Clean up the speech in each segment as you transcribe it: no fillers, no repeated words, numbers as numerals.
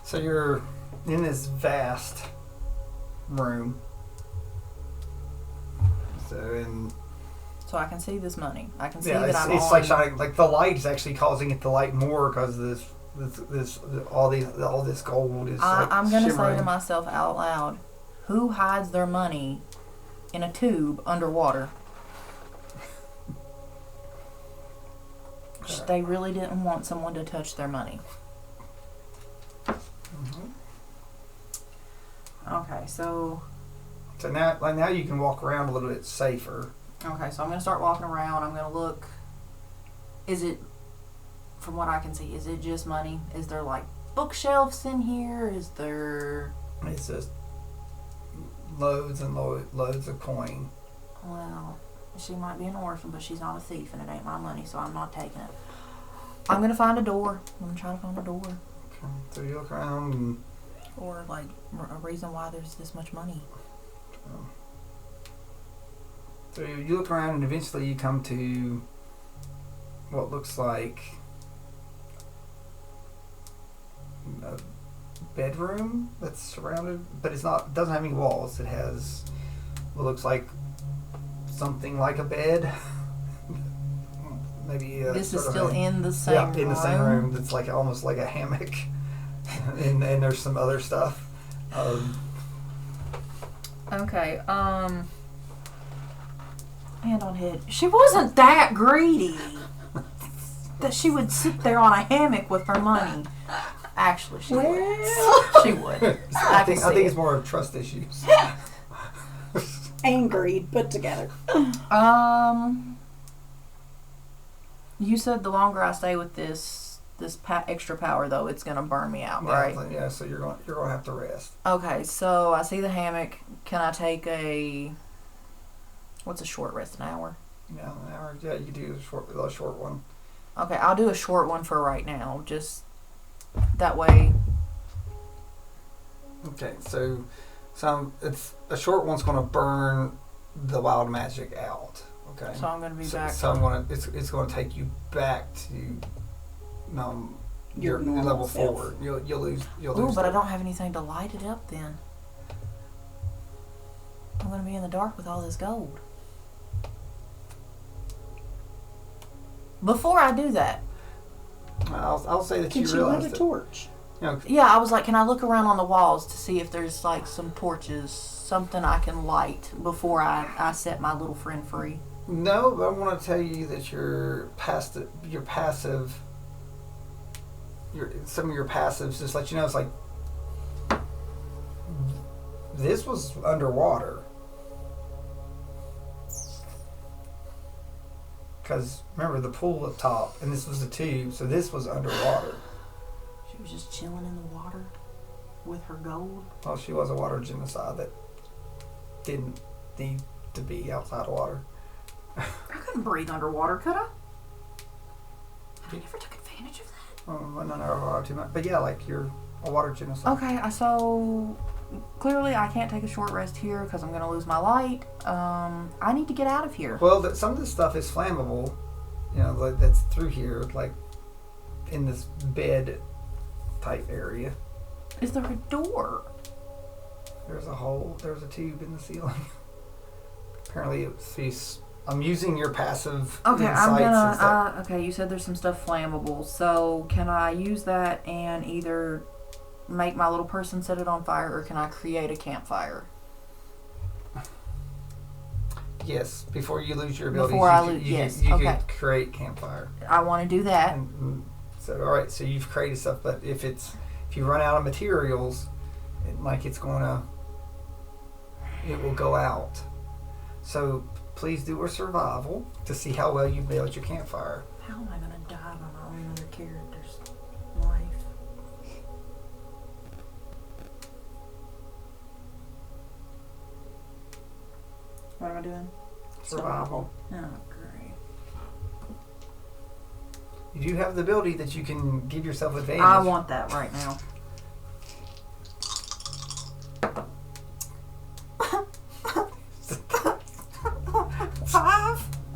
So you're in this vast room. So I can see this money. I can see that I'm it's on. like shining. Like the light is actually causing it to light more because all this gold is. I'm gonna shimmering. say to myself out loud, who hides their money in a tube underwater? They really didn't want someone to touch their money. Mm-hmm. Okay, so now you can walk around a little bit safer. Okay, so I'm going to start walking around. I'm going to look. Is it, from what I can see, is it just money? Is there, like, bookshelves in here? Is there... It's just loads and loads of coin. Well, she might be an orphan, but she's not a thief, and it ain't my money, so I'm not taking it. I'm going to find a door. I'm going to try to find a door. Okay, so you look around and... Or, like, a reason why there's this much money. So you look around and eventually you come to what looks like a bedroom that's surrounded, but it doesn't have any walls. It has what looks like something like a bed. Maybe this is still in the same room? Yeah, in the same room. That's like almost like a hammock, and there's some other stuff. Okay, hand on head. She wasn't that greedy that she would sit there on a hammock with her money. Actually, she would. She would. I think it's more of trust issues. And greed put together. You said the longer I stay with this extra power, though, it's gonna burn me out, right? Yeah. So you're gonna have to rest. Okay. So I see the hammock. Can I take what's a short rest? An hour? Yeah, an hour. Yeah, you do a short one. Okay, I'll do a short one for right now. Just that way. Okay, so it's a short one's going to burn the wild magic out. Okay. So I'm going to be back. So it's going to take you back to your level self. 4. You'll lose. Ooh, but I don't have anything to light it up. Then I'm going to be in the dark with all this gold. Before I do that, I'll say that Can you she realize light a torch? yeah, I was like, can I look around on the walls to see if there's like some torches, something I can light before I set my little friend free? No, but I want to tell you that some of your passives just let you know it's like this was underwater. Because remember the pool up top, and this was a tube, so this was underwater. She was just chilling in the water with her gold. Well, she was a water genocide that didn't need to be outside of water. I couldn't breathe underwater, could I? I never took advantage of that. Well, not underwater too much, but yeah, like you're a water genocide. Okay, so clearly I can't take a short rest here because I'm going to lose my light. I need to get out of here. Well, some of this stuff is flammable, like that's through here, like in this bed type area. Is there a door? There's a hole. There's a tube in the ceiling. Apparently, I'm using your passive Okay, insights. okay, you said there's some stuff flammable. So can I use that and either make my little person set it on fire, or can I create a campfire? Yes, before you lose your abilities, you could create campfire. I want to do that. So, all right, so you've created stuff, but if you run out of materials, it will go out. So please do a survival to see how well you build your campfire. How am I going to die by my own other character's life? What am I doing? Survival. Oh, great. You do have the ability that you can give yourself advantage. I want that right now.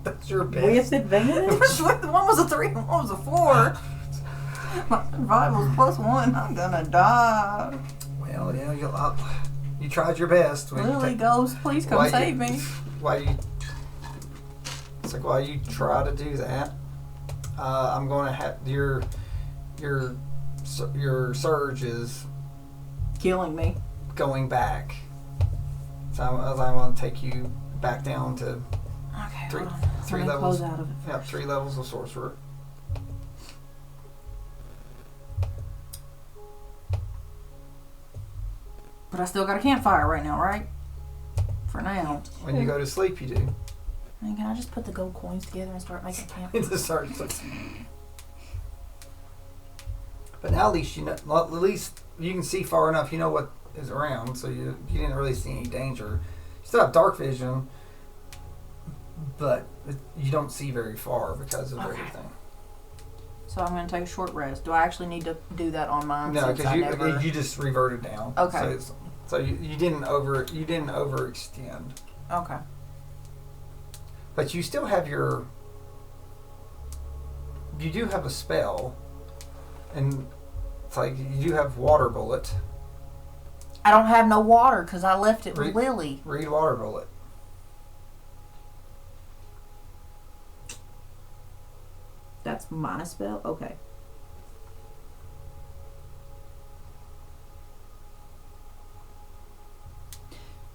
That's your best. With advantage? One was a 3, one was a 4. My survival's +1. I'm gonna die. Well, yeah, you tried your best. Lily Ghost, please come save me. It's like, while you try to do that, I'm going to have your surge is Killing me. going back. So I'm going to take you back down to Okay, three levels. Close out of it. Yep, 3 levels of sorcerer. But I still got a campfire right now, right? For now. When you go to sleep, you do. I mean, can I just put the gold coins together and start making camp? It just starts. But now at least you know. At least you can see far enough. You know what is around, so you didn't really see any danger. You still have dark vision, but you don't see very far because of everything. So I'm going to take a short rest. Do I actually need to do that on mine? No, because you just reverted down. Okay. So you didn't overextend. Okay. But you still have you do have a spell, and it's like you do have water bullet. I don't have no water because I left it with Lily. Read water bullet. That's my spell? Okay.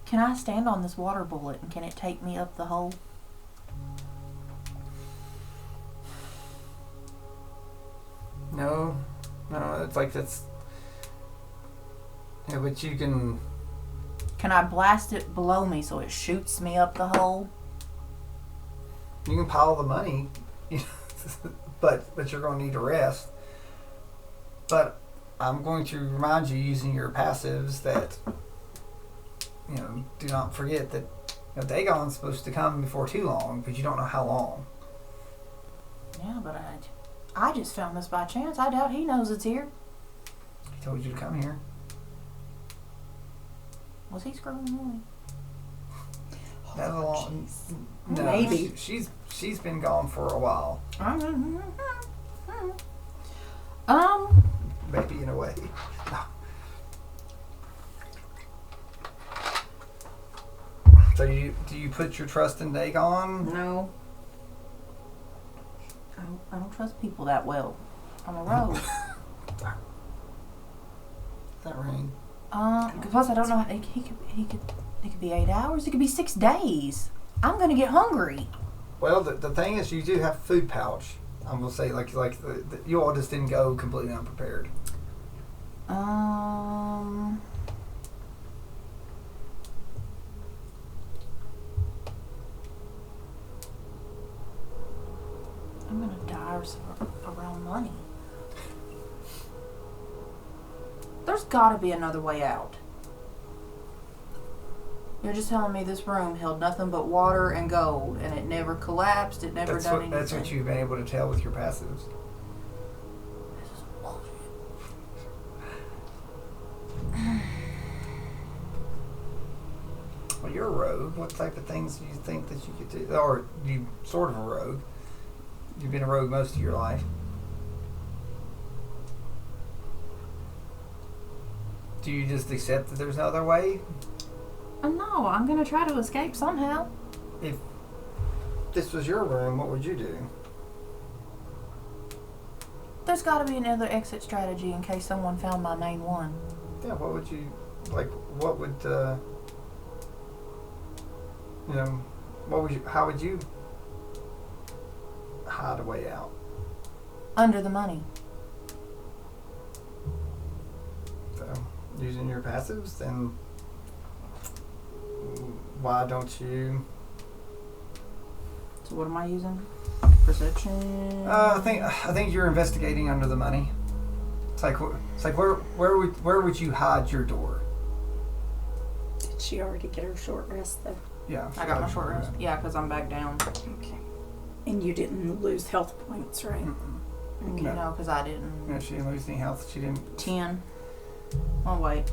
Can I stand on this water bullet and can it take me up the hole? No, it's like that's. Yeah, but you can. Can I blast it below me so it shoots me up the hole? You can pile the money, but you're going to need to rest. But I'm going to remind you, using your passives, that do not forget that Dygon's supposed to come before too long, but you don't know how long. Yeah, but I just found this by chance. I doubt he knows it's here. He told you to come here. Was he screwing Lily? That's a long. No, Maybe. She's been gone for a while. Maybe in a way. No. So do you put your trust in Dygon? No. I don't trust people that well. I'm a rogue. That ring. Plus I don't know. He could be 8 hours. It could be 6 days. I'm gonna get hungry. Well, the thing is, you do have food pouch. I'm gonna say you all just didn't go completely unprepared. I'm gonna die around money. There's gotta be another way out. You're just telling me this room held nothing but water and gold, and it never collapsed, it never done anything. That's what you've been able to tell with your passives. This is bullshit. Well, you're a rogue. What type of things do you think that you could do? Or you sort of a rogue. You've been a rogue most of your life. Do you just accept that there's no other way? No, I'm gonna try to escape somehow. If this was your room, what would you do? There's gotta be another exit strategy in case someone found my main one. Yeah, what would you, what would, how would you hide a way out? Under the money. So, using your passives, then why don't you? So what am I using? Perception. I think you're investigating under the money. It's like where would you hide your door? Did she already get her short rest though? Yeah, I got my short rest. Yeah, because I'm back down. Okay. And you didn't lose health points, right? Mm-mm. Okay. No, because I didn't. Yeah, she didn't lose any health. She didn't. 10. Oh wait.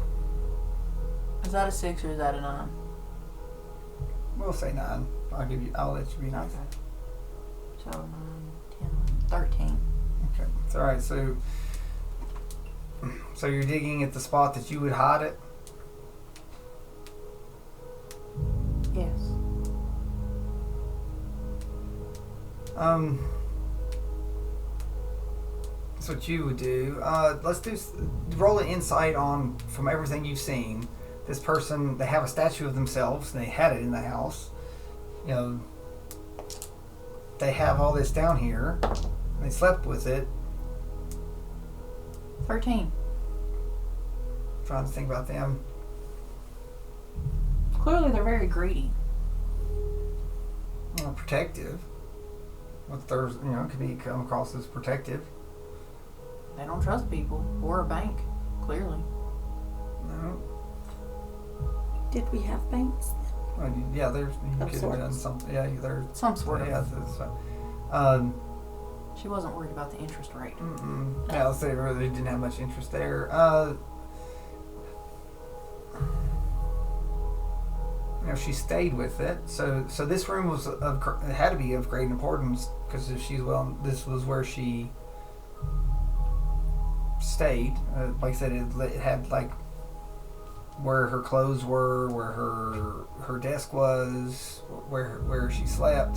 Is that a 6 or is that a 9? We'll say 9. I'll let you be nice. Okay. So 9, 10, 13. Okay. It's all right. So So you're digging at the spot that you would hide it? Yes. That's what you would do. Let's roll an insight on, from everything you've seen. This person, they have a statue of themselves, and they had it in the house. You know, they have all this down here. They slept with it. 13. Trying to think about them. Clearly, they're very greedy. Protective. What there's, could be come across as protective. They don't trust people or a bank. Clearly. No. Did we have banks? Well, yeah, there's you Of could have done sorts. something. Yeah, there's Some sort of. yeah. She wasn't worried about the interest rate. Yeah, let's say they really didn't have much interest there. She stayed with it. So this room was it had to be of great importance, because if this was where she stayed. Like I said, it had like where her clothes were, where her desk was, where she slept.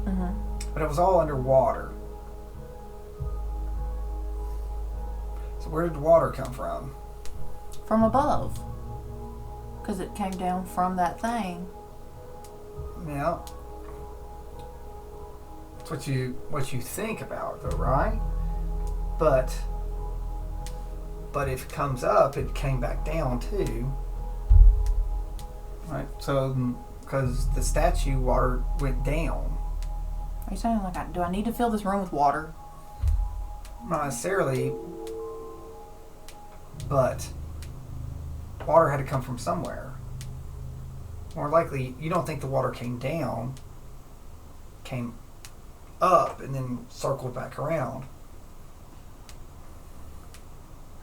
Mm-hmm. But it was all underwater. So where did the water come from? From above. Because it came down from that thing. Yeah. It's what you think about, though, right? But if it comes up, it came back down too. Right. So because the statue water went down. Are you saying do I need to fill this room with water? Not necessarily, but water had to come from somewhere. More likely, you don't think the water came down, came up, and then circled back around.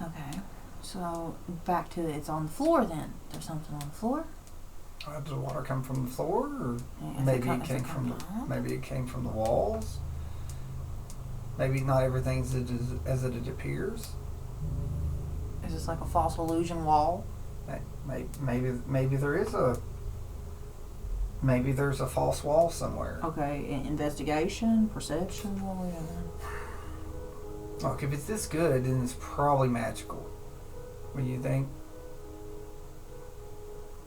Okay. So back to it's on the floor then. There's something on the floor? Did the water come from the floor, or If maybe it it came from comes up? maybe it came from the walls? Maybe not everything's as it appears. Is this like a false illusion wall? Maybe there's a false wall somewhere. Okay, investigation, perception, what are we doing? Look, if it's this good, then it's probably magical. What do you think?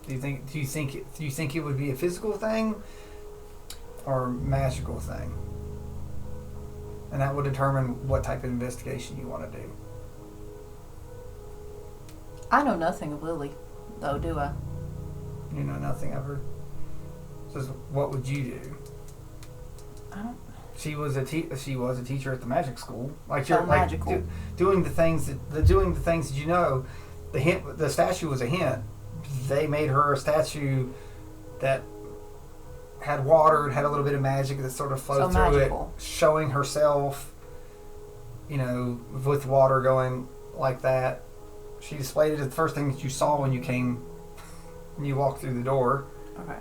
Do you think it would be a physical thing or a magical thing? And that will determine what type of investigation you want to do. I know nothing of Lily, though, do I? You know nothing of her. So what would you do? I don't. She was a teacher at the magic school. Like So you're like magical. doing the things that you know. The statue was a hint. They made her a statue that had water and had a little bit of magic that sort of flowed So through magical. it, showing herself, with water going like that. She displayed it as the first thing that you saw when you walked through the door. Okay.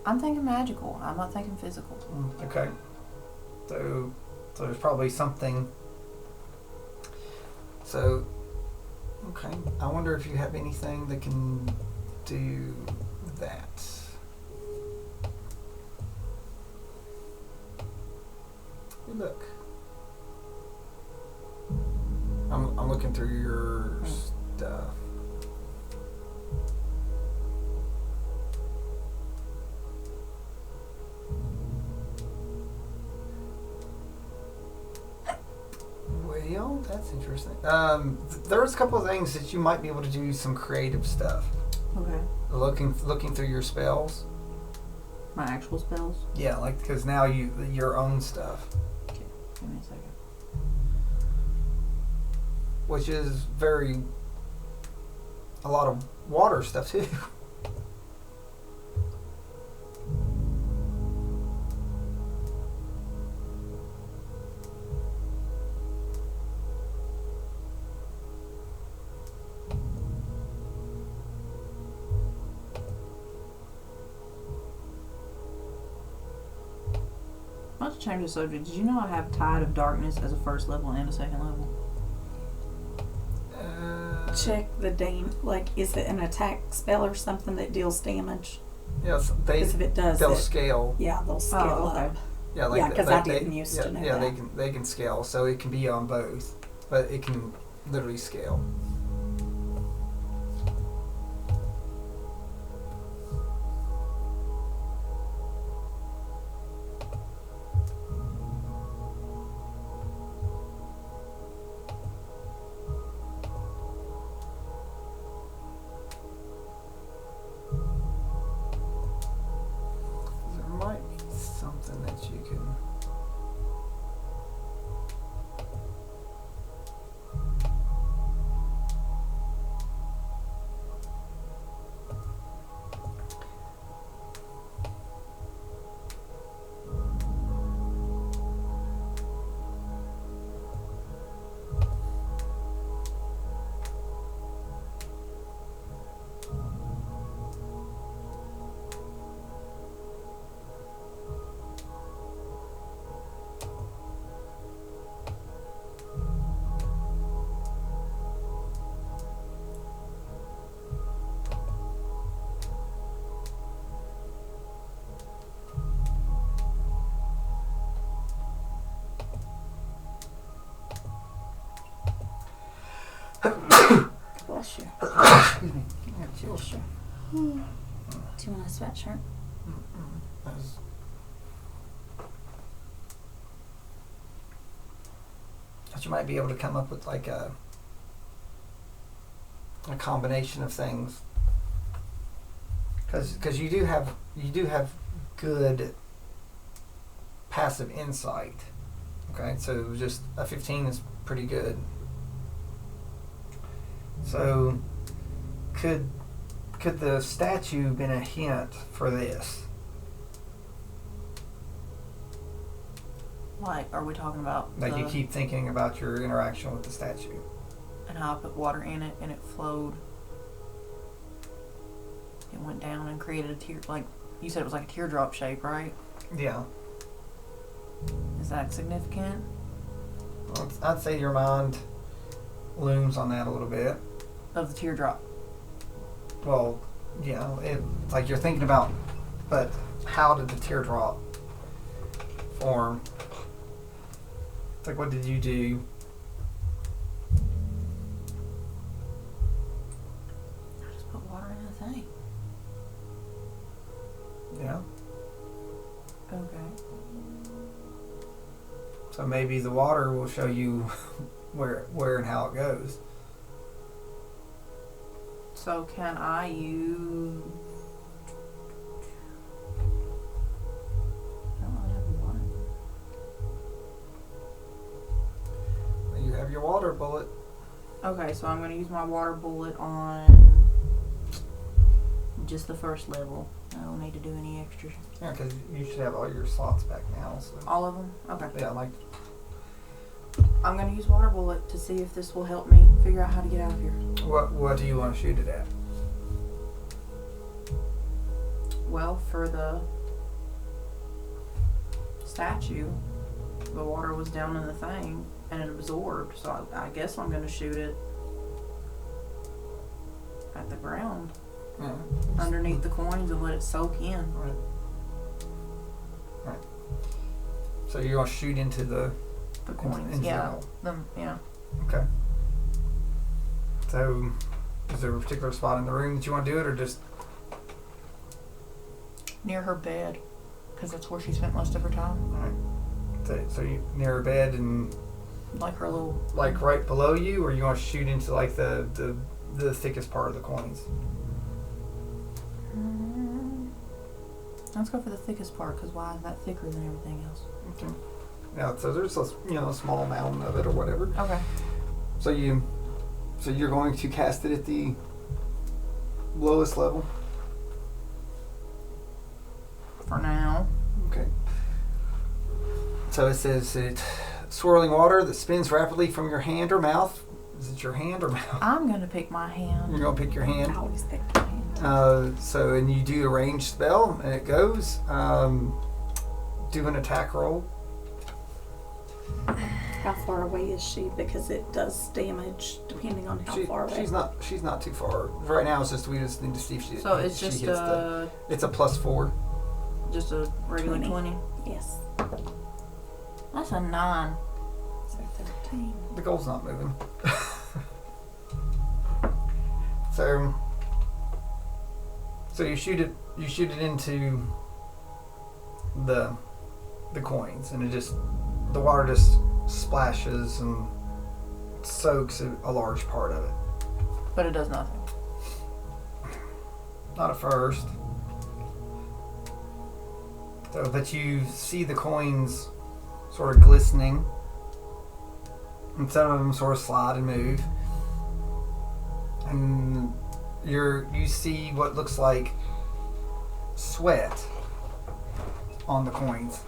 I'm thinking magical. I'm not thinking physical. Okay. So there's probably something. So, okay. I wonder if you have anything that can do that. Hey, look. I'm looking through your stuff. Well, that's interesting. There's a couple of things that you might be able to do some creative stuff. Okay. Looking through your spells. My actual spells? Yeah, like because now your own stuff, Okay. Give me a second. which is a lot of water stuff too. Not to change the subject, did you know I have Tide of Darkness as a first level and a second level? check the like, is it an attack spell or something that deals damage? Yes, Because if it does, they'll scale. yeah, they'll scale okay. up. Yeah, like Yeah, 'cause I didn't used to know Yeah, that. they can scale, so it can be on both, but it can literally scale. There might be something that you can. Bless you. Excuse me. Yeah, chill. Bless you. Do you want a sweatshirt? That was- But you might be able to come up with like a combination of things, because you do have good passive insight. Okay, so just a 15 is pretty good. So could the statue been a hint for this? Like, are we talking about Like you keep thinking about your interaction with the statue. and how I put water in it and it flowed? It went down and created a tear. Like you said, it was like a teardrop shape, right? Yeah. Is that significant? Well, I'd say your mind looms on that a little bit. Of the teardrop. Well, yeah, like you're thinking about, but how did the teardrop form? It's like, what did you do? I just put water in the thing. Yeah. Okay. So maybe the water will show you where and how it goes. So can I use? I don't really have water. You have your water bullet. Okay, so I'm going to use my water bullet on just the first level. I don't need to do any extra. Yeah, because you should have all your slots back now. So. All of them? Okay. Yeah, like I'm going to use water bullet to see if this will help me figure out how to get out of here. what do you want to shoot it at? Well, for the statue, the water was down in the thing and it absorbed. So I guess I'm going to shoot it at the ground Yeah. underneath the coins and let it soak in. Right. Right. So you're gonna shoot into the coins. into Yeah. the hole. Yeah. Okay. So, is there a particular spot in the room that you want to do it, or just? Near her bed, because that's where she spent most of her time. All right. So you near her bed and Like her little. like right below you, or you want to shoot into like the thickest part of the coins? Let's go for the thickest part, because why is that thicker than everything else? Okay. Yeah. So there's a small mountain of it or whatever. Okay. So you're going to cast it at the lowest level. For now. Okay. So it says swirling water that spins rapidly from your hand or mouth. Is it your hand or mouth? I'm going to pick my hand. You're going to pick your I hand. always pick my hand. And you do a ranged spell, and it goes. Do an attack roll. How far away is she? Because it does damage depending on how far away. She's not too far. Right now, we just need to see if she. So it's she just hits it's a +4. Just a regular 20. Yes. That's a 9. So 13. The gold's not moving. So you shoot it into the coins, and the water just splashes and soaks a large part of it. But it does nothing. Not at first. So, but you see the coins sort of glistening, and some of them sort of slide and move. And you see what looks like sweat on the coins,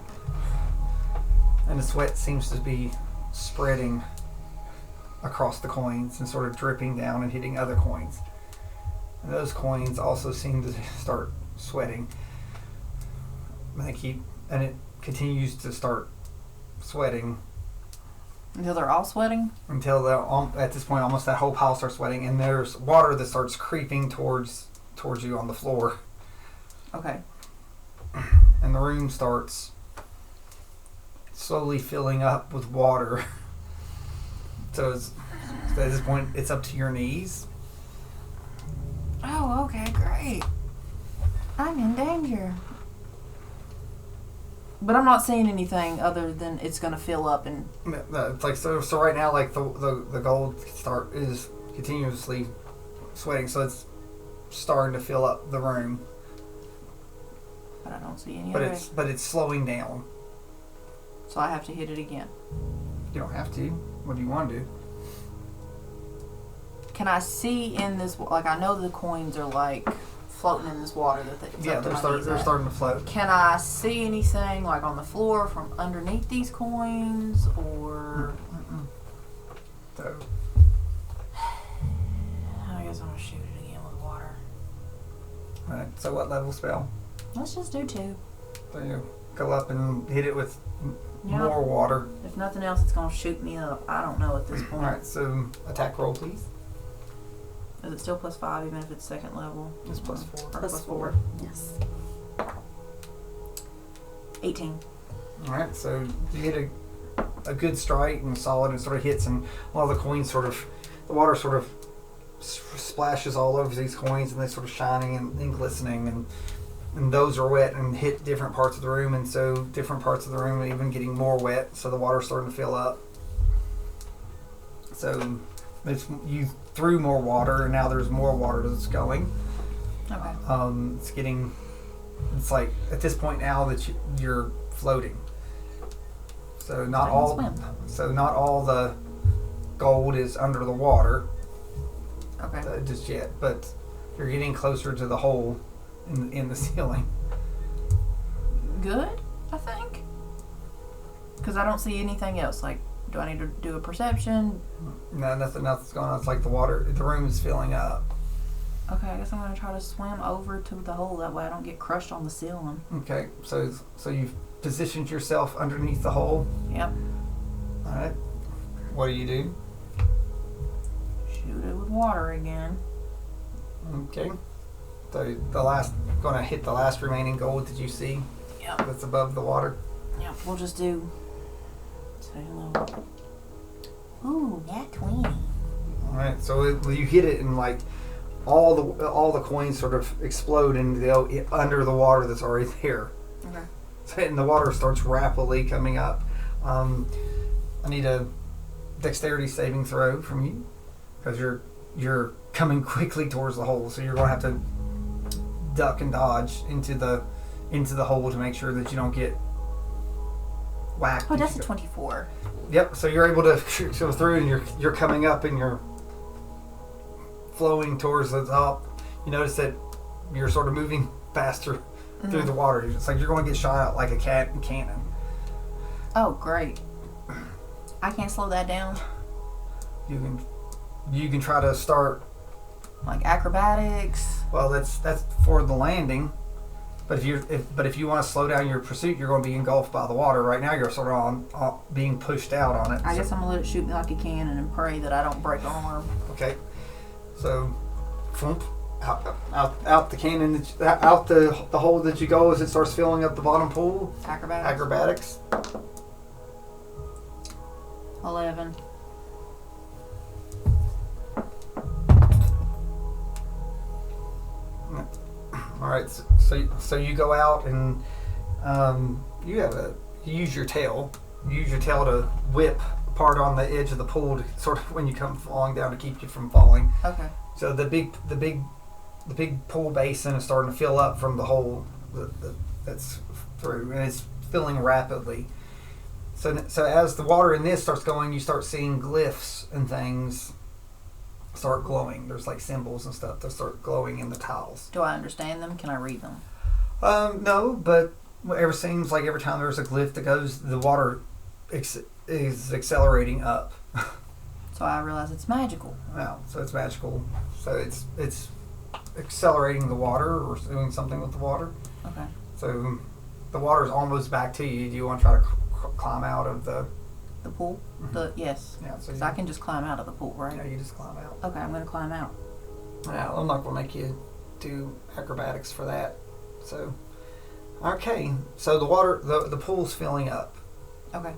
and the sweat seems to be spreading across the coins and sort of dripping down and hitting other coins. And those coins also seem to start sweating. And it continues to start sweating. Until they're all sweating? Until at this point, almost that whole pile starts sweating, and there's water that starts creeping towards you on the floor. Okay. And the room starts slowly filling up with water. So at this point, it's up to your knees. Oh, okay, great. I'm in danger. But I'm not seeing anything other than it's going to fill up and... It's like, so right now, like, the gold is continuously sweating, so it's starting to fill up the room. But I don't see any But it's slowing down. So I have to hit it again. You don't have to. What do you want to do? Can I see in this... Like, I know the coins are, like, floating in this water that they're starting to float. Can I see anything, like, on the floor from underneath these coins, or... So, I guess I'm going to shoot it again with water. alright, so what level spell? Let's just do 2. So you go up and hit it with more water. If nothing else, it's going to shoot me up. I don't know at this point. Alright, so attack roll, please. Is it still +5 even if it's second level? It's +4. Or +4. Yes. 18. Alright, so you hit a good strike and solid, and sort of hits, and all the coins the water sort of splashes all over these coins, and they're sort of shining and glistening, and those are wet and hit different parts of the room, and so different parts of the room are even getting more wet, so the water's starting to fill up. So you threw more water, and now there's more water that's going. Okay. It's like at this point now that you're floating. So not all the gold is under the water. Okay. Just yet, but you're getting closer to the hole in the ceiling. Good, I think. Because I don't see anything else. Like, do I need to do a perception? No, nothing else going on. It's like the room is filling up. Okay, I guess I'm going to try to swim over to the hole. That way I don't get crushed on the ceiling. Okay, so you've positioned yourself underneath the hole? Yep. Alright. What do you do? Shoot it with water again. Okay. So gonna hit the last remaining gold that you see? Yep. That's above the water? Yep, we'll just do... Say hello. Ooh, that 20. Alright, so you hit it, and like all the coins sort of explode under the water that's already there. Okay. So, and the water starts rapidly coming up. I need a dexterity saving throw from you, because you're coming quickly towards the hole, so you're going to have to duck and dodge into the hole to make sure that you don't get whacked. Oh, that's a 24. Yep. So you're able to go through, and you're coming up, and you're flowing towards the top. You notice that you're sort of moving faster through the water. It's like you're going to get shot out like a cat in cannon. Oh, great. I can't slow that down. You can try to start like acrobatics. Well, that's for the landing. But if you want to slow down your pursuit, you're going to be engulfed by the water. Right now, you're sort of on being pushed out on it. I guess I'm gonna let it shoot me like a cannon and pray that I don't break an arm. Okay. So, thump, out the cannon, out the hole that you go as it starts filling up the bottom pool. Acrobatics. 11. All right. So you go out and you use your tail. You use your tail to whip part on the edge of the pool to sort of when you come falling down to keep you from falling. Okay. So the big pool basin is starting to fill up from the hole that's through, and it's filling rapidly. So as the water in this starts going, you start seeing glyphs and things start glowing. There's like symbols and stuff that start glowing in the tiles. Do I understand them? Can I read them? No, but it seems like every time there's a glyph that goes, the water is accelerating up. So I realize it's magical. Wow, so it's magical. So it's accelerating the water or doing something with the water. Okay. So the water's almost back to you. Do you want to try to climb out of the pool? Mm-hmm. Yes. Yeah. So I can just climb out of the pool, right? Yeah, you just climb out. Okay, I'm gonna climb out. Yeah, I'm not gonna make you do acrobatics for that. So, okay. So the pool's filling up. Okay.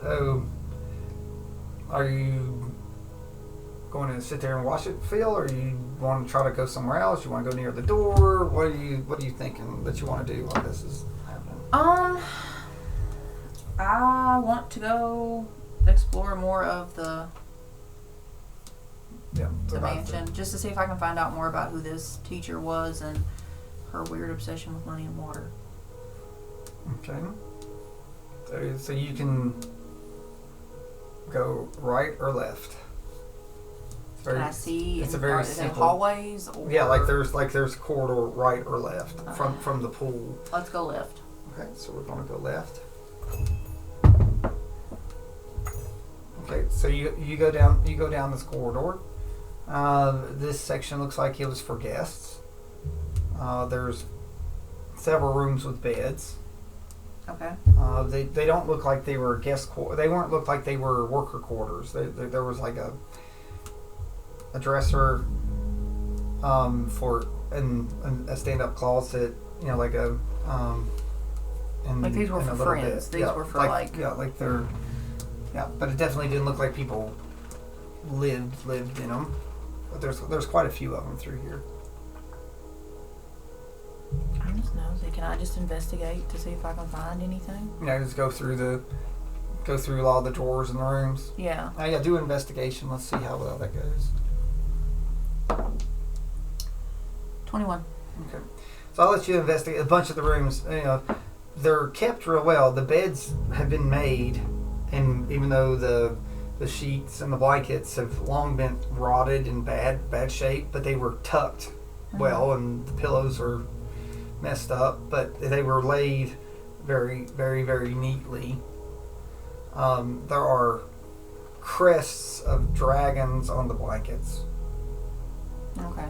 So, are you going to sit there and watch it fill, or you want to try to go somewhere else? You want to go near the door? What are you thinking that you want to do while this is happening? I want to go explore more of the mansion, just to see if I can find out more about who this teacher was and her weird obsession with money and water. Okay. So you can go right or left. Can I see? It's a very is it simple hallways. Or? Yeah, like there's corridor right or left from the pool. Let's go left. Okay, so we're gonna go left. Okay, so you go down this corridor. This section looks like it was for guests. There's several rooms with beds. Okay. They don't look like they were they weren't look like they were worker quarters. There was like a dresser for and a stand-up closet, like a like these were for friends. These were for but it definitely didn't look like people lived in them. But there's quite a few of them through here. I'm just nosy. Can I just investigate to see if I can find anything? Just go through a lot of the drawers in the rooms. Yeah. Do investigation. Let's see how well that goes. 21. Okay. So I'll let you investigate a bunch of the rooms. They're kept real well. The beds have been made, and even though the sheets and the blankets have long been rotted in bad shape, but they were tucked well, and the pillows are messed up, but they were laid very, very, very neatly. There are crests of dragons on the blankets. Okay.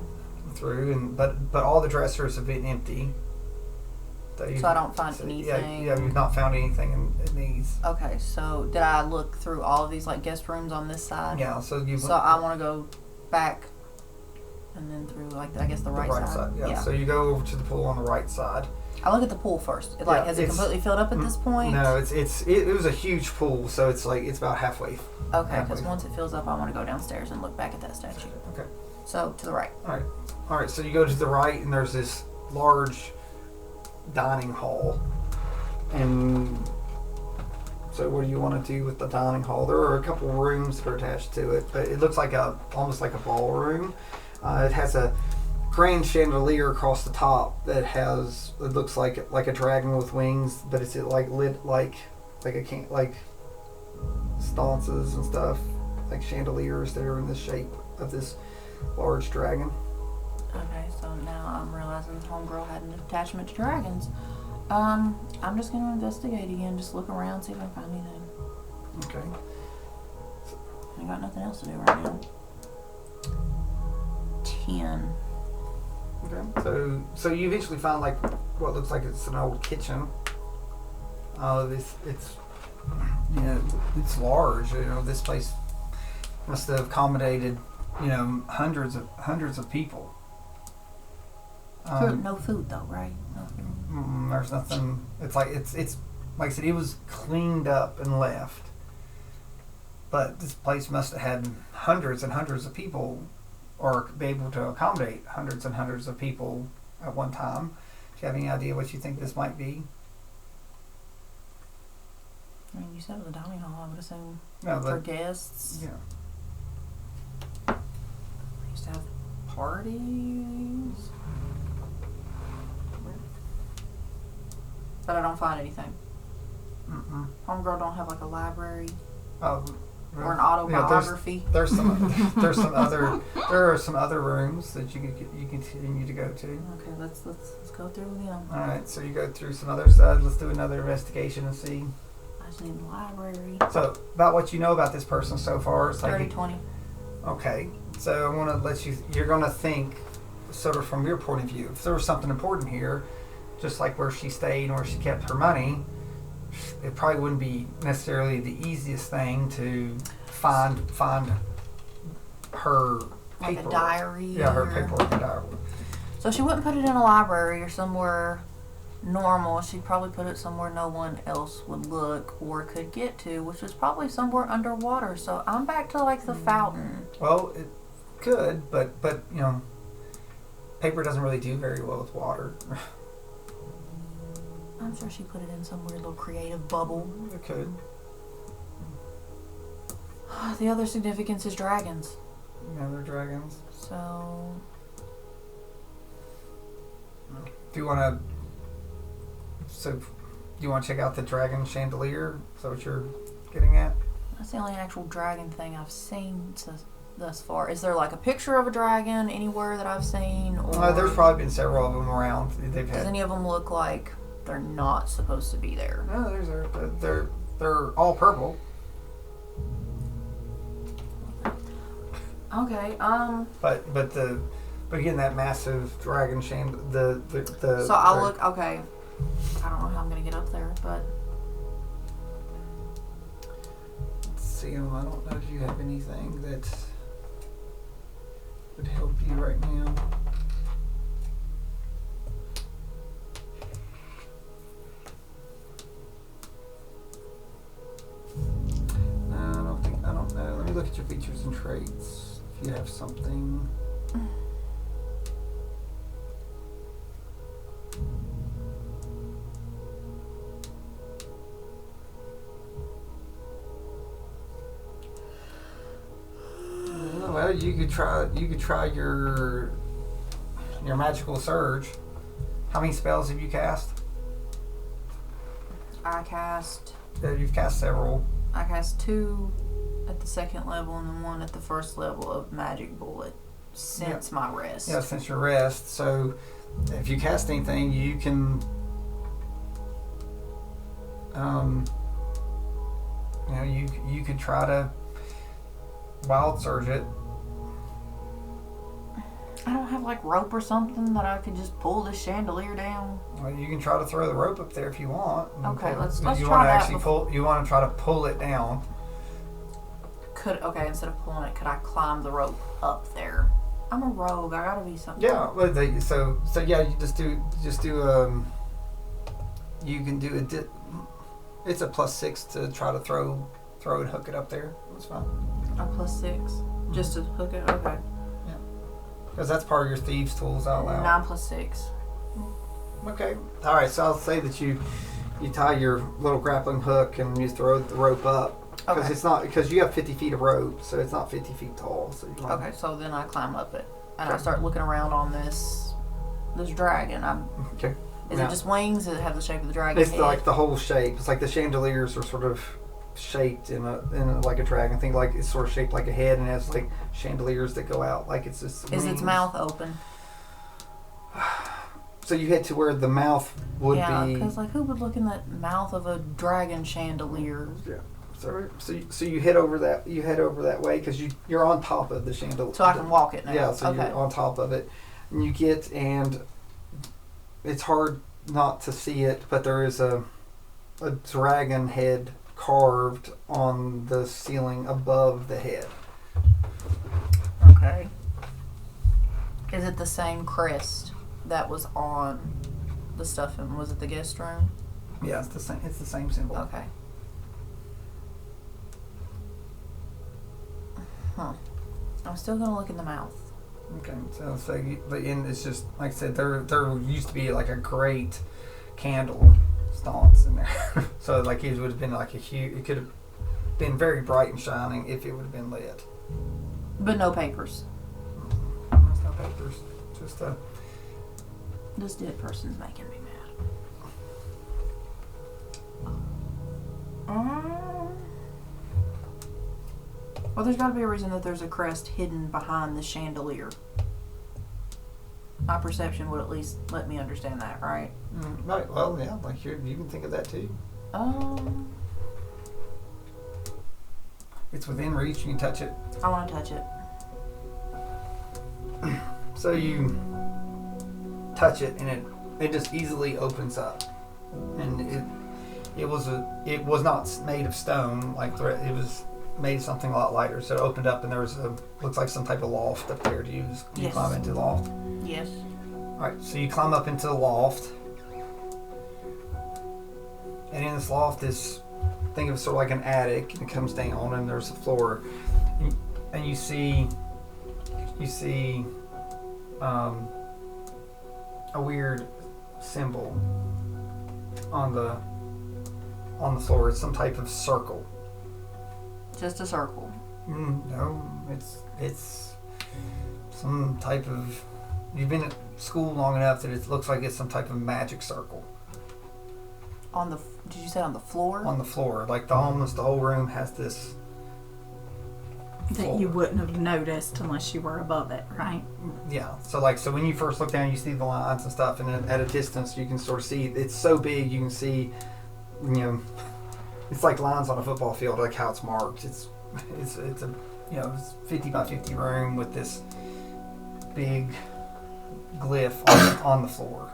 But all the dressers have been empty. So I don't find anything. Yeah, you've not found anything in these. Okay, so did I look through all of these like guest rooms on this side? Yeah, so I want to go back and then through I guess the right side. Yeah. So you go over to the pool on the right side. I look at the pool first. Has it completely filled up at this point? No, it was a huge pool, so it's about halfway. Okay, because once it fills up, I want to go downstairs and look back at that statue. Okay. So to the right. All right. So you go to the right, and there's this large dining hall. And so what do you want to do with the dining hall? There are a couple rooms that are attached to it, but it looks like almost like a ballroom. It has a grand chandelier across the top that looks like a dragon with wings, but it's lit like sconces and stuff, like chandeliers that are in the shape of this large dragon. Okay, so now I'm realizing homegirl had an attachment to dragons. I'm just going to investigate again, just look around, see if I can find anything. Okay. I got nothing else to do right now. 10. So you eventually find like what looks like it's an old kitchen. It's it's large. This place must have accommodated hundreds of people. No food though, right? No food. There's nothing. It's like like I said, it was cleaned up and left. But this place must have had hundreds and hundreds of people, or be able to accommodate hundreds and hundreds of people at one time. Do you have any idea what you think this might be? I mean, you said it was a dining hall, I would assume. No, for guests. Yeah. They used to have parties. But I don't find anything. Homegirl don't have like a library Oh, or an autobiography. There are some other rooms that you can continue to go to. Okay, let's go through them. All right, so you go through some other side. Let's do another investigation and see. I just need the library. So about what you know about this person so far, it's like 30-20. Okay, so I want to let you're going to think sort of from your point of view. If there was something important here, just like where she stayed and where she kept her money, it probably wouldn't be necessarily the easiest thing to find her Like paperwork. a diary. Yeah, her paperwork and diary. So she wouldn't put it in a library or somewhere normal. She'd probably put it somewhere no one else would look or could get to, which was probably somewhere underwater. So I'm back to like the fountain. Well, it could, but paper doesn't really do very well with water. I'm sure she put it in somewhere, a little creative bubble. It could. The other significance is dragons. They're dragons. So Do you want to check out the dragon chandelier? Is that what you're getting at? that's the only actual dragon thing I've seen thus far. Is there like a picture of a dragon anywhere that I've seen? Or There's probably been several of them around. does any of them look like they're not supposed to be there? No, they're all purple. Okay. But again, that massive dragon the So I'll look. Okay. I don't know how I'm gonna get up there, but Let's see. I don't know if you have anything that would help you right now. No, I don't know. Let me look at your features and traits. If you have something. Well, you could try your magical surge. How many spells have you cast? You've cast several. I cast 2 at the second level and then 1 at the first level of magic bullet since my rest. Yeah, since your rest. So if you cast anything, you can you could try to wild surge it. I don't have like rope or something that I could just pull this chandelier down. Well, you can try to throw the rope up there if you want. Okay, let's you try want to that. actually you want to try to pull it down. Instead of pulling it, could I climb the rope up there? I'm a rogue. I gotta be something. Yeah, well, so yeah, you just do you can do it. It's a +6 to try to throw and hook it up there. That's fine. A +6 just to hook it. Okay. Yeah, because that's part of your thieves' tools out loud. 9 + 6. Okay. All right. So I'll say that you tie your little grappling hook and you throw the rope up. Because Okay. it's not because you have 50 feet of rope, so it's not 50 feet tall. So you want Okay, so then I climb up it and I start looking around on this dragon. Okay. Is Now, it just wings? Does it have the shape of the dragon it's head? like the whole shape. It's like the chandeliers are sort of shaped in a like a dragon. Think like it's sort of shaped like a head and has like chandeliers that go out like it's just. Is its mouth open? So you head to where the mouth would Yeah, be. because like who would look in the mouth of a dragon chandelier? Yeah. So you head over that. You head over that way because you're on top of the chandelier. So I can walk it now. Yeah. So okay. you're on top of it. And you get, and it's hard not to see it, but there is a dragon head carved on the ceiling above the head. Okay. Is it the same crest that was on the stuff in, was it the guest room? Yeah, it's the same. It's the same symbol. Okay. Huh. I'm still gonna look in the mouth. Okay, so and it's just like I said, there used to be like a great candle sconce in there, so like it would have been like a huge. It could have been very bright and shining if it would have been lit. But no papers. There's no papers. Just This dead person's making me mad. Well, there's got to be a reason that there's a crest hidden behind the chandelier. My perception would at least let me understand that, right? Right. Well, yeah. Like you can think of that too. It's within reach. You can touch it. I want to touch it. So you touch it, and it just easily opens up, and it was not made of stone like it was made of something a lot lighter. So it opened up, and there was looks like some type of loft up there. Do you Yes. climb into the loft? Yes. All right. So you climb up into the loft, and in this loft is, think of it sort of like an attic, and it comes down, and there's a floor, and you see a weird symbol on the floor. It's some type of circle. Just a circle. No, it's some type of. You've been at school long enough that it looks like it's some type of magic circle. Did you say on the floor? On the floor, like the whole room has this. That you wouldn't have noticed unless you were above it, right? Yeah. So when you first look down, you see the lines and stuff, and then at a distance you can sort of see. It's so big you can see. It's like lines on a football field, like how it's marked. It's a 50 by 50 room with this big glyph on the floor.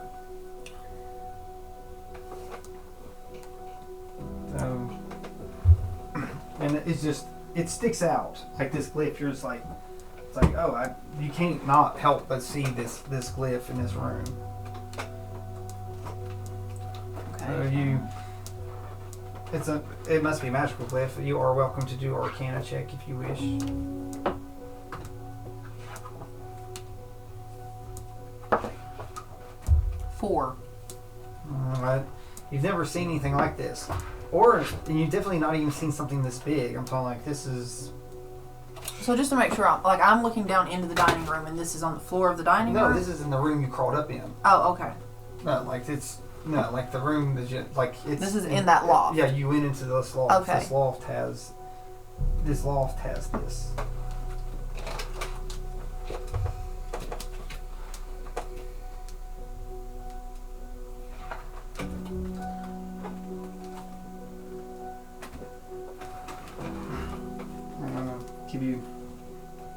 And it sticks out like this glyph. You're just like, it's like, you can't not help but see this glyph in this room. Okay. So it must be a magical glyph. You are welcome to do Arcana check if you wish. 4. Alright. You've never seen anything like this. And you've definitely not even seen something this big. I'm talking like this is... So just to make sure, I'm looking down into the dining room, and this is on the floor of the dining room? No, this is in the room you crawled up in. Oh, okay. No, like the room that you, like it's... This is in that loft? Yeah, you went into this loft. Okay. This loft has this. Give you.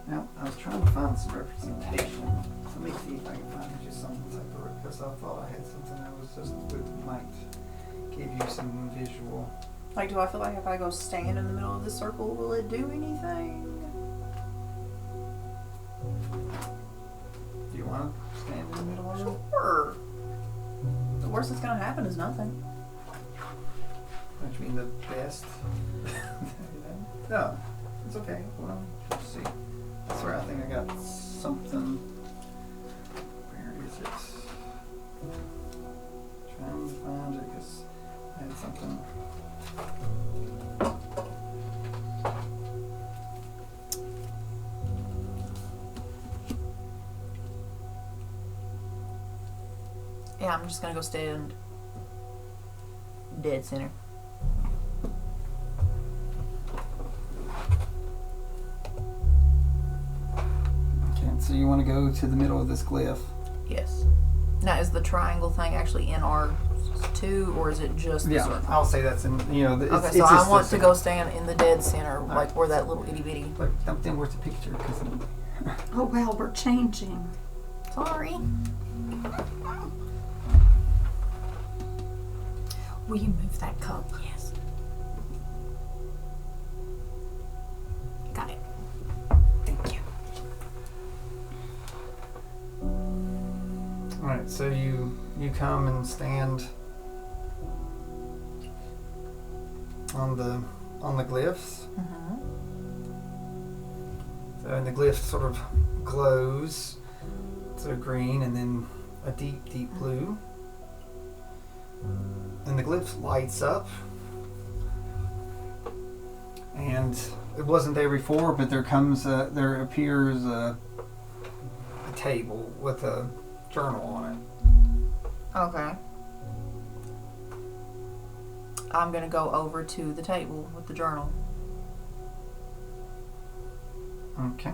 Now, I was trying to find some representation. Let me see if I can find just some type of, because I thought I had something that was just might give you some visual. Do I feel like if I go stand in the middle of the circle, will it do anything? Do you want to stand in the middle of it? Sure. The worst that's gonna happen is nothing. Which mean the best? No, it's okay. Well, let's see. That's where I think I got something. Where is it? Trying to find it because I had something. Yeah, I'm just gonna go stand dead center. So you want to go to the middle of this glyph? Yes. Now, is the triangle thing actually in R2, or is it just the circle? I'll say that's in, Okay, so I want to go stand in the dead center, like where that little itty bitty... Like, then where's the picture? Oh, wow, we're changing. Sorry. Will you move that cup? Yes. Got it. Thank you. All right, so you come and stand on the glyphs. Mm-hmm. So, and the glyph sort of glows to green and then a deep, deep blue. And the glyph lights up. And it wasn't there before, but there appears a table with a journal on it. Okay. I'm gonna go over to the table with the journal Okay.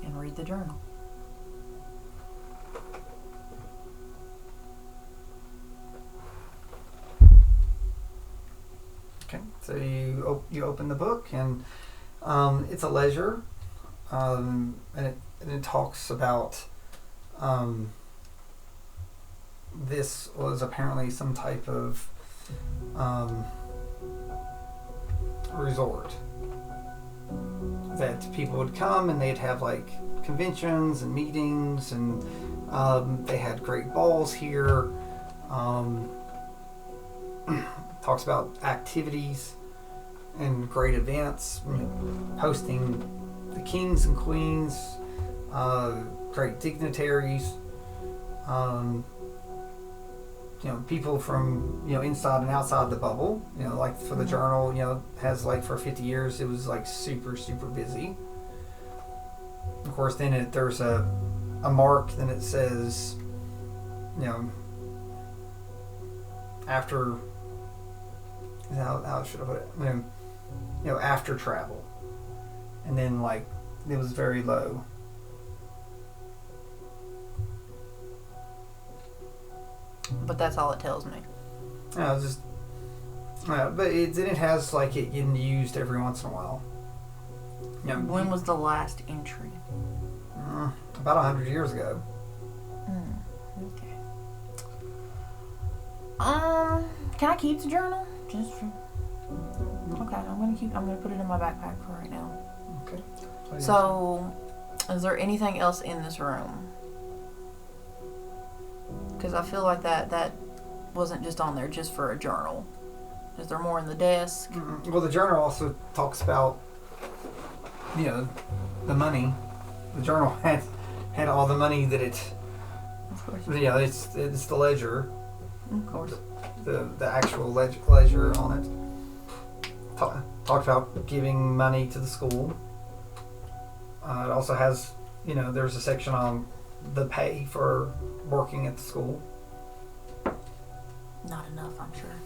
and read the journal. Okay. So you open the book and it's a ledger, and it talks about this was apparently some type of resort that people would come and they'd have like conventions and meetings and they had great balls here. Talks about activities and great events, hosting the kings and queens, great dignitaries, people from inside and outside the bubble. Like for the journal, has like for 50 years it was like super super busy. Of course, then there's a mark. Then it says, after. How should I put it? After travel, and then like it was very low. But that's all it tells me. But it has like it getting used every once in a while. When was the last entry? About 100 years ago. Okay. Can I keep the journal? Just for... Okay, I'm gonna put it in my backpack for right now. Okay. So, is there anything else in this room? Because I feel like that wasn't just on there just for a journal. Is there more in the desk? Well, the journal also talks about, the money. The journal had all the money that it. Of course. It's the ledger. Of course. The actual ledger on it. Talked about giving money to the school. It also has, there's a section on the pay for working at the school. Not enough, I'm sure.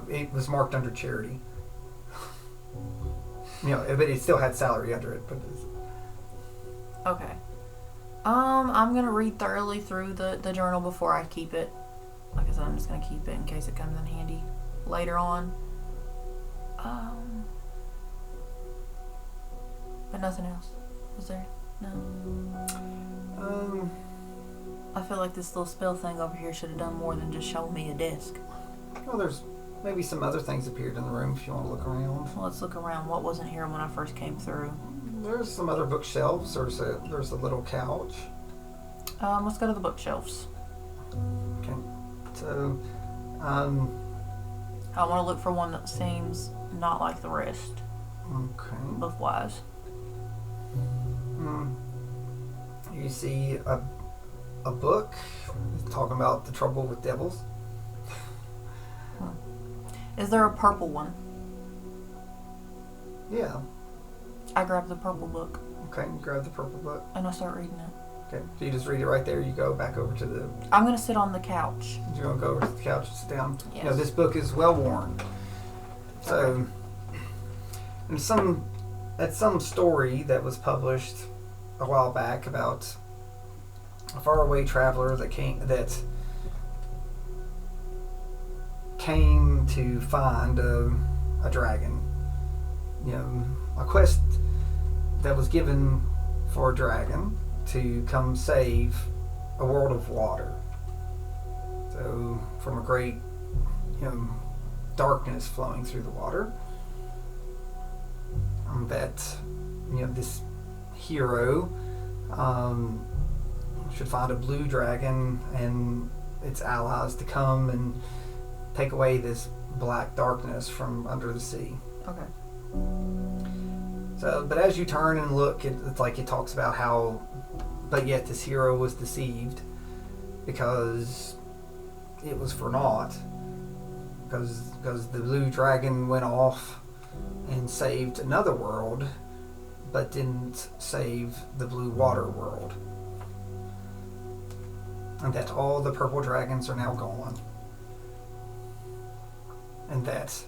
It was marked under charity. But it still had salary under it. But Okay. I'm gonna read thoroughly through the journal before I keep it. Like I said, I'm just gonna keep it in case it comes in handy later on. But nothing else. Was there? No. I feel like this little spell thing over here should have done more than just show me a desk. Well, there's maybe some other things appeared in the room if you want to look around. Well, let's look around. What wasn't here when I first came through? There's some other bookshelves. There's a little couch. Let's go to the bookshelves. Okay. So, I want to look for one that seems not like the rest. okay. Both-wise. You see a book talking about the trouble with devils. Is there a purple one? Yeah. I grab the purple book Okay. You grab the purple book. and I start reading it. Okay. So you just read it right there. You go back over to the. I'm gonna sit on the couch. You're gonna go over to the couch and sit down. Yes. This book is well worn. So, and some story that was published a while back about a faraway traveler that came to find a dragon. A quest that was given for a dragon to come save a world of water. So from a great, darkness flowing through the water, that this hero should find a blue dragon and its allies to come and take away this black darkness from under the sea. Okay. So, but as you turn and look, it's like it talks about how, but yet this hero was deceived because it was for naught. Because the blue dragon went off and saved another world, but didn't save the blue water world. And that all the purple dragons are now gone. And that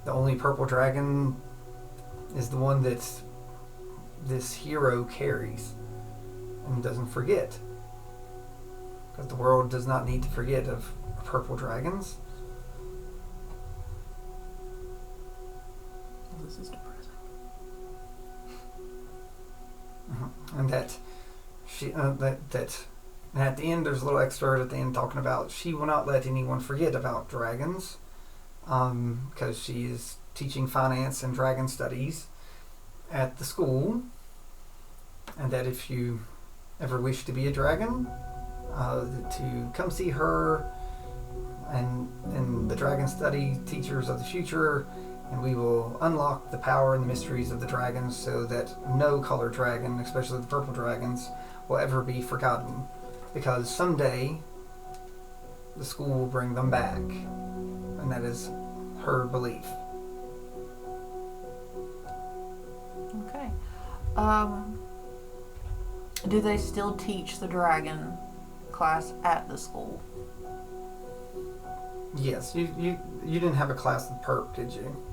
the only purple dragon is the one that this hero carries and doesn't forget. Because the world does not need to forget of purple dragons. This is depressing. And that she that and at the end there's a little extra at the end talking about she will not let anyone forget about dragons, because she is teaching finance and dragon studies at the school, and that if you ever wish to be a dragon, to come see her and the dragon study teachers of the future, and we will unlock the power and the mysteries of the dragons so that no colored dragon, especially the purple dragons, will ever be forgotten. Because someday the school will bring them back. And that is her belief. Okay. Do they still teach the dragon class at the school? Yes, you didn't have a class with Perp, did you?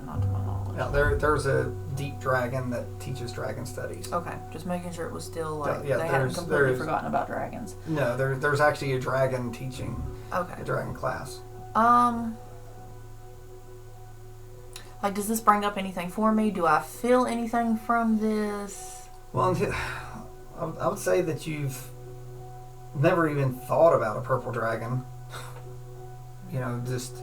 Not to my knowledge. Yeah, there's a deep dragon that teaches dragon studies. Okay, just making sure it was still like Yeah, they hadn't completely there's- forgotten about dragons. No, there's actually a dragon teaching Okay. a dragon class. Like, does this bring up anything for me? Do I feel anything from this? Well, I would say that you've never even thought about a purple dragon. Just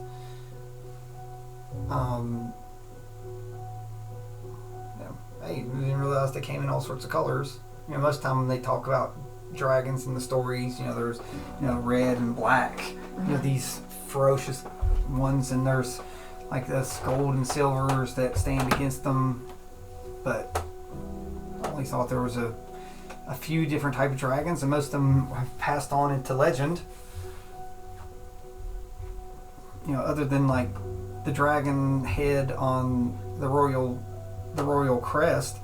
hey, you didn't realize they came in all sorts of colors. Most of the time when they talk about dragons in the stories, there's red and black. These ferocious ones, and there's like this gold and silvers that stand against them. But I only thought there was a few different type of dragons, and most of them have passed on into legend. Other than like the dragon head on the royal crest,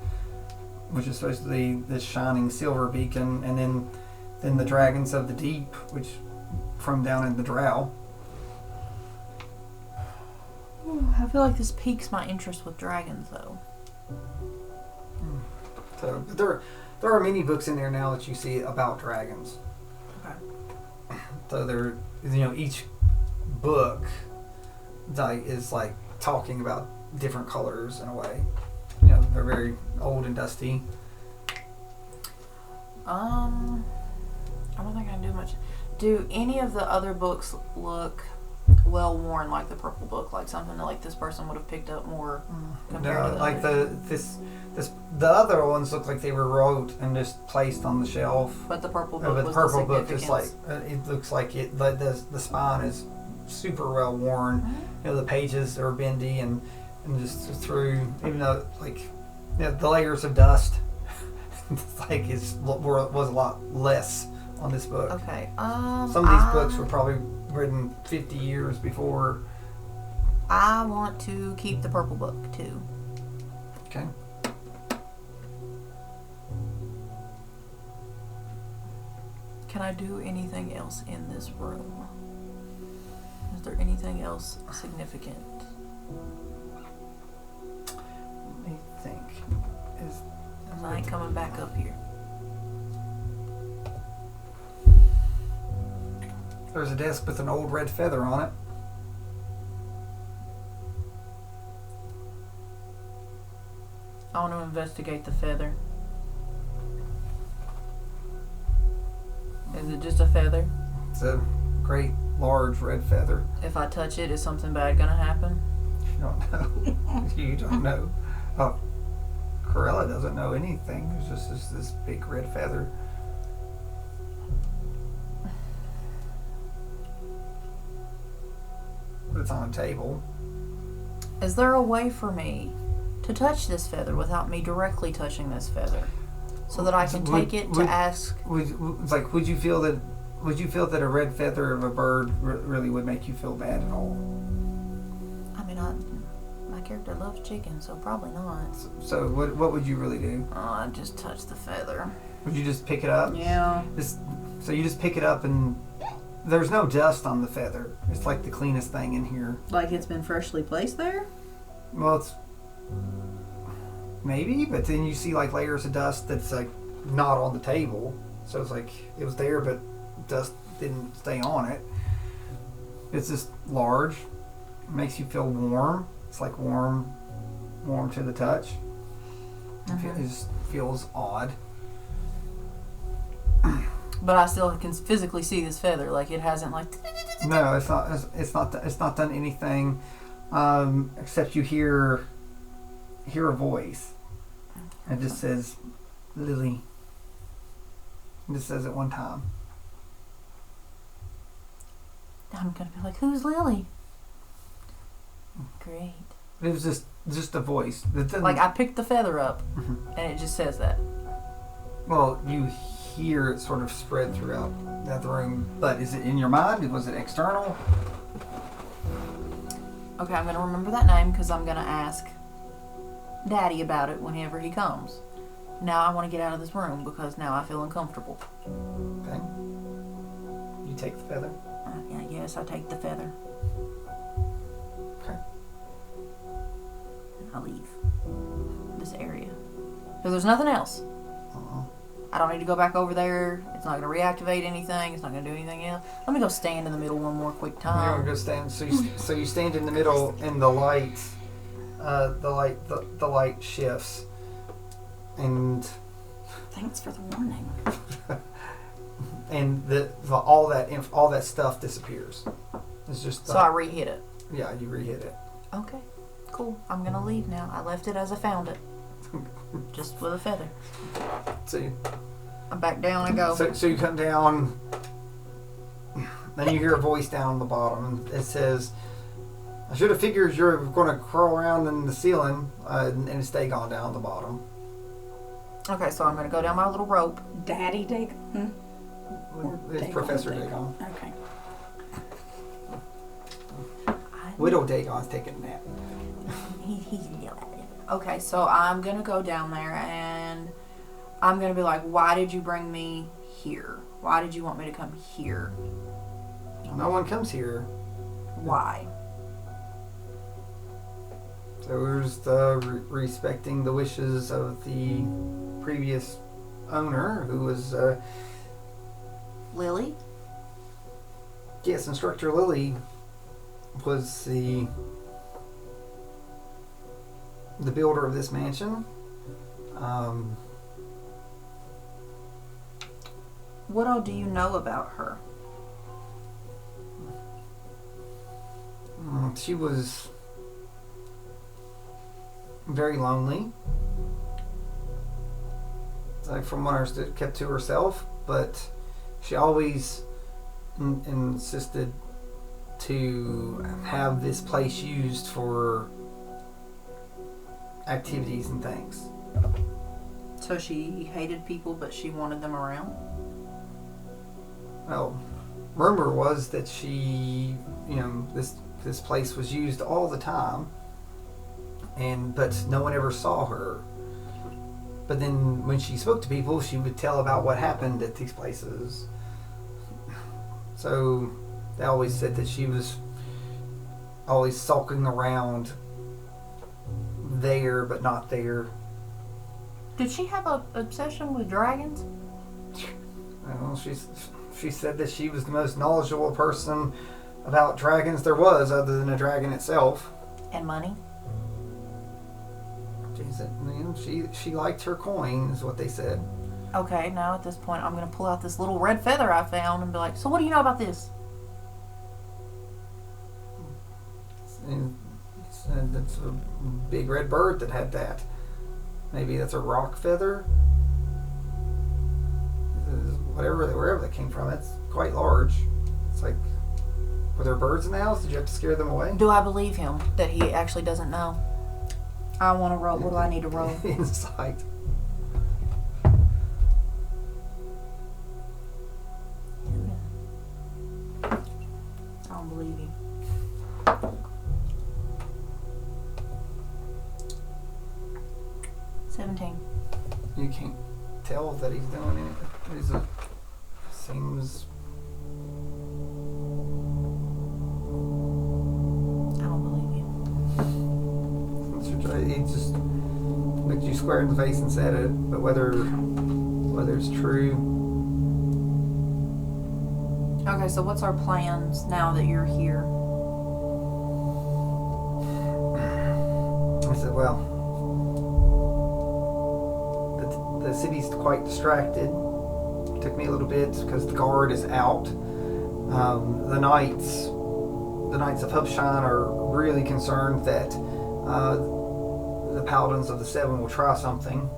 which is supposed to be this shining silver beacon, and then the dragons of the deep, which from down in the Drow. I feel like this piques my interest with dragons, though. So there are many books in there now that you see about dragons. Okay. So there, each book is like talking about different colors in a way. They're very old and dusty. I don't think I can do much. Do any of the other books look well worn like the purple book, like something that like this person would have picked up more compared to No, the like others? the other ones look like they were wrote and just placed on the shelf. But the purple book But was the purple the book is like significance. it looks like the spine is super well worn. Mm-hmm. The pages are bendy and just through, even though like the layers of dust like was a lot less on this book. Okay. Some of these books were probably written 50 years before. I want to keep the purple book too. Okay. Can I do anything else in this room? Is there anything else significant? Let me think. I ain't coming back up here. There's a desk with an old red feather on it. I want to investigate the feather. Is it just a feather? It's a great, large red feather. If I touch it, is something bad gonna happen? You don't know. You don't know. Oh, Corella doesn't know anything. There's just this big red feather. But it's on a table. Is there a way for me to touch this feather without me directly touching this feather, so that I can take it to ask? Would you feel that a red feather of a bird really would make you feel bad at all? I mean, my character loves chicken, so probably not. So what would you really do? Oh, I'd just touch the feather. Would you just pick it up? Yeah. So you just pick it up and there's no dust on the feather. It's like the cleanest thing in here. Like it's been freshly placed there? Well, it's maybe, but then you see like layers of dust that's like not on the table. So it's like it was there, but dust didn't stay on it. It's just large. It makes you feel warm. It's like warm to the touch. Mm-hmm. It just feels odd. But I still can physically see this feather. Like it hasn't like. No, it's not. It's not done anything, except you hear a voice. It just says, "Lily." It just says it one time. I'm gonna be like, "Who's Lily?" Great. It was just a voice. Like I picked the feather up, Mhm. and it just says that. Well, you hear it sort of spread throughout the room, but is it in your mind? Was it external? Okay, I'm gonna remember that name because I'm gonna ask Daddy about it whenever he comes. Now I want to get out of this room because now I feel uncomfortable. Okay. You take the feather. Yeah, yes, I take the feather. Okay. And I leave this area. So there's nothing else. I don't need to go back over there. It's not going to reactivate anything. It's not going to do anything else. Let me go stand in the middle one more quick You're time. gonna stand. So you stand in the middle, and the light shifts, and Thanks for the warning. and all that stuff disappears. It's just So I re-hit it. yeah, you re-hit it. Okay, cool. I'm going to leave now. I left it as I found it. Just with a feather. So I'm back down and go. so you come down. Then you hear a voice down the bottom. It says, "I should have figured you're going to crawl around in the ceiling and stay gone down the bottom." Okay, so I'm going to go down my little rope. Daddy Dygon? It's Dygon, Professor Dygon. Dygon. Okay. Widow Dagon's taking a nap. Okay, so I'm going to go down there and I'm going to be like, why did you bring me here? Why did you want me to come here? No one comes here. Why? So there's the respecting the wishes of the previous owner, who was Lily? yes, Instructor Lily was the builder of this mansion. What all do you know about her? She was very lonely. Like from what I understood, kept to herself, but she always insisted to have this place used for activities and things. So she hated people, but she wanted them around? Well, rumor was that she, this place was used all the time, but no one ever saw her. But then when she spoke to people, she would tell about what happened at these places. So they always said that she was always sulking around there, but not there. Did she have an obsession with dragons? Well, she said that she was the most knowledgeable person about dragons there was, other than a dragon itself. And money? She said, she liked her coin, is what they said. Okay, now at this point, I'm going to pull out this little red feather I found and be like, so what do you know about this? And it's a big red bird that had that. Maybe that's a rock feather. Wherever that came from, it's quite large. It's like, were there birds in the house? Did you have to scare them away? Do I believe him that he actually doesn't know? I want to roll. What do I need to roll? Insight. I don't believe you. 17. You can't tell that he's doing it. Seems. I don't believe you. He just looked you square in the face and said it, but whether it's true. Okay, so what's our plans now that you're here? I said, well, the city's quite distracted. It took me a little bit because the guard is out. The Knights of Hubshine are really concerned that the Paladins of the Seven will try something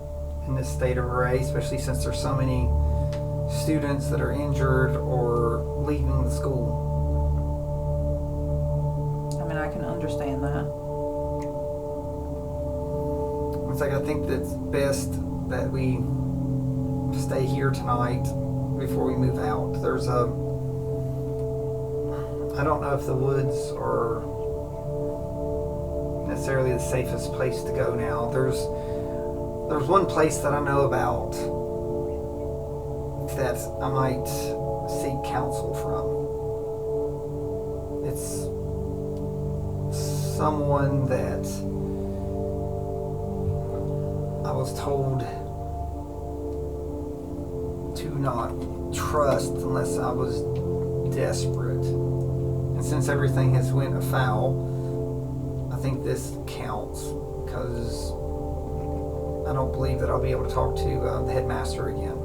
in this state of array, especially since there's so many students that are injured or leaving the school. I mean, I can understand that. It's like, I think that's best that we stay here tonight before we move out. I don't know if the woods are necessarily the safest place to go now. There's one place that I know about that I might seek counsel from. It's someone that I was told to not trust unless I was desperate. And since everything has went afoul, I think this counts, because I don't believe that I'll be able to talk to the headmaster again.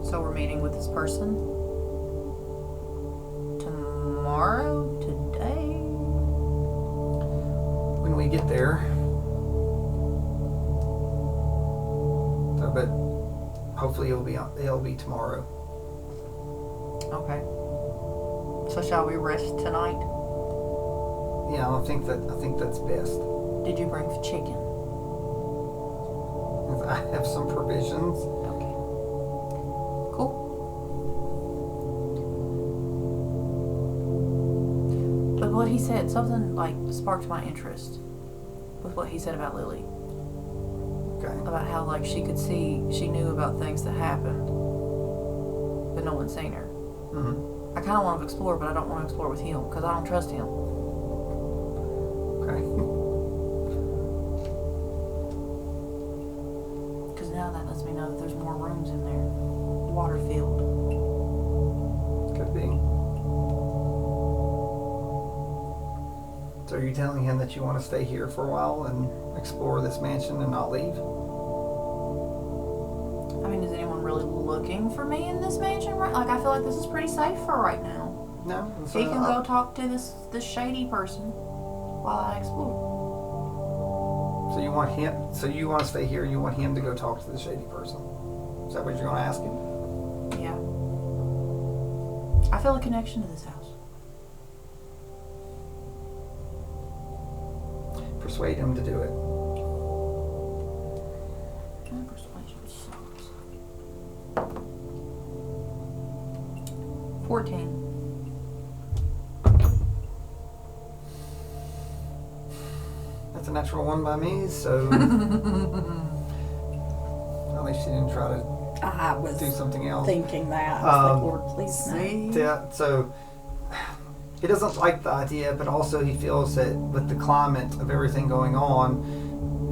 So we're meeting with this person tomorrow, today? When we get there. So, but hopefully it'll be tomorrow. Okay. So shall we rest tonight? Yeah, I think that's best. Did you bring chicken? I have some provisions. Okay. Cool. But what he said, something like sparked my interest with what he said about Lily. Okay. About how like she knew about things that happened, but no one's seen her. Mm-hmm. I kind of want to explore, but I don't want to explore with him because I don't trust him. Okay. Because now that lets me know that there's more rooms in there. Water filled. Could be. So are you telling him that you want to stay here for a while and explore this mansion and not leave? I mean, is anyone really looking for me in this mansion? Right? Like, I feel like this is pretty safe for right now. No. He can go talk to this shady person while I explore. So you want him? So you want to stay here and you want him to go talk to the shady person? Is that what you're going to ask him? Yeah. I feel a connection to this house. Persuade him to do it. My persuasion sucks. 14. That's a natural one by me, so at least she didn't try to I was do something else. thinking that. I was like, Lord, please no. Yeah, so he doesn't like the idea, but also he feels that with the climate of everything going on,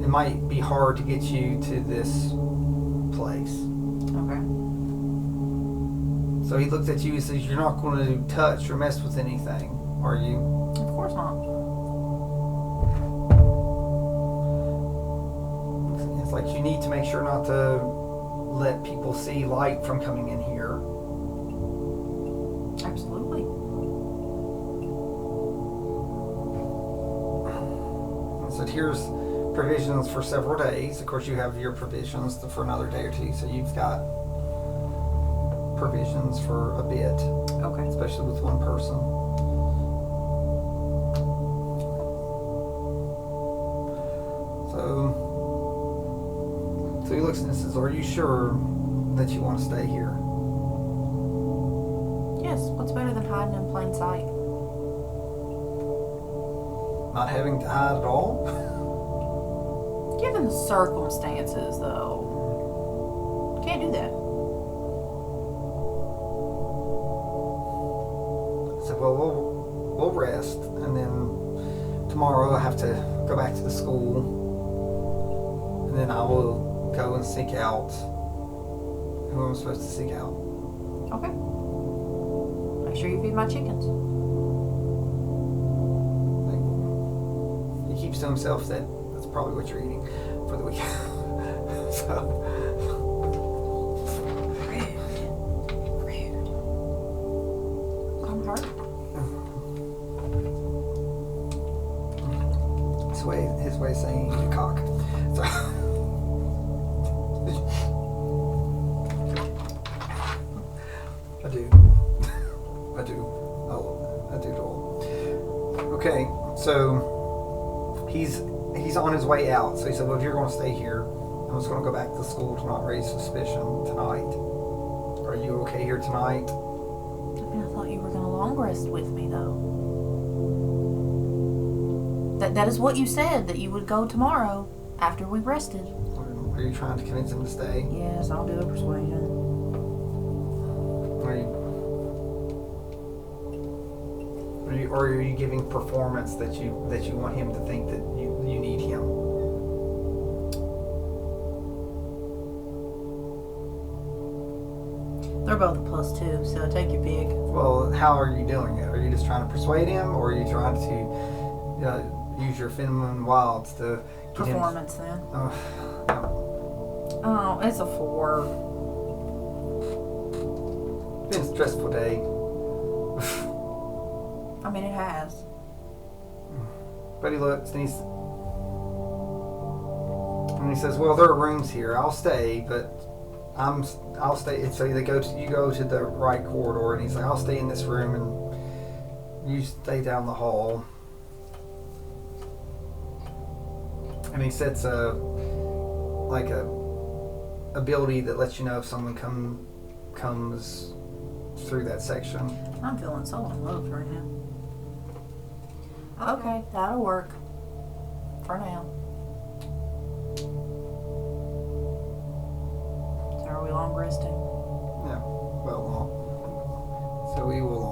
it might be hard to get you to this place. Okay. So he looks at you and says, "You're not going to touch or mess with anything, are you?" Of course not. It's like you need to make sure not to let people see light from coming in here. Absolutely. And so here's provisions for several days. Of course, you have your provisions for another day or two, so you've got provisions for a bit, Okay. especially with one person. So he looks and says, "Are you sure that you want to stay here?" Yes. What's better than hiding in plain sight? Not having to hide at all? Given the circumstances, though, can't do that. So, well, we'll rest, and then tomorrow I have to go back to the school, and then I will go and seek out who I'm supposed to seek out. Okay. Make sure you feed my chickens. He keeps to himself that that's probably what you're eating for the weekend. So, Rude. I'm hurt. his way of saying eat a cock. So, I do. I do, Joel. Okay, so he's on his way out. So he said, "Well, if you're going to stay here, I'm just going to go back to the school to not raise suspicion tonight. Are you okay here tonight?" I mean, I thought you were going to long rest with me, though. That is what you said, that you would go tomorrow after we rested. Are you trying to convince him to stay? Yes, I'll do a persuasion. Or are you giving performance that you want him to think that you need him? They're both a +2, so take your pick. Well, how are you doing it? Are you just trying to persuade him, or are you trying to use your feminine wilds to get Performance, then. No. Oh, it's a 4. It's been a stressful day. I mean, it has. But he looks and he says, "Well, there are rooms here. I'll stay, but I'll stay." And so you go to the right corridor, and he's like, "I'll stay in this room, and you stay down the hall." And he sets a ability that lets you know if someone comes through that section. I'm feeling so unloved right now. Okay, that'll work. For now. So are we long resting? Yeah, well, so we will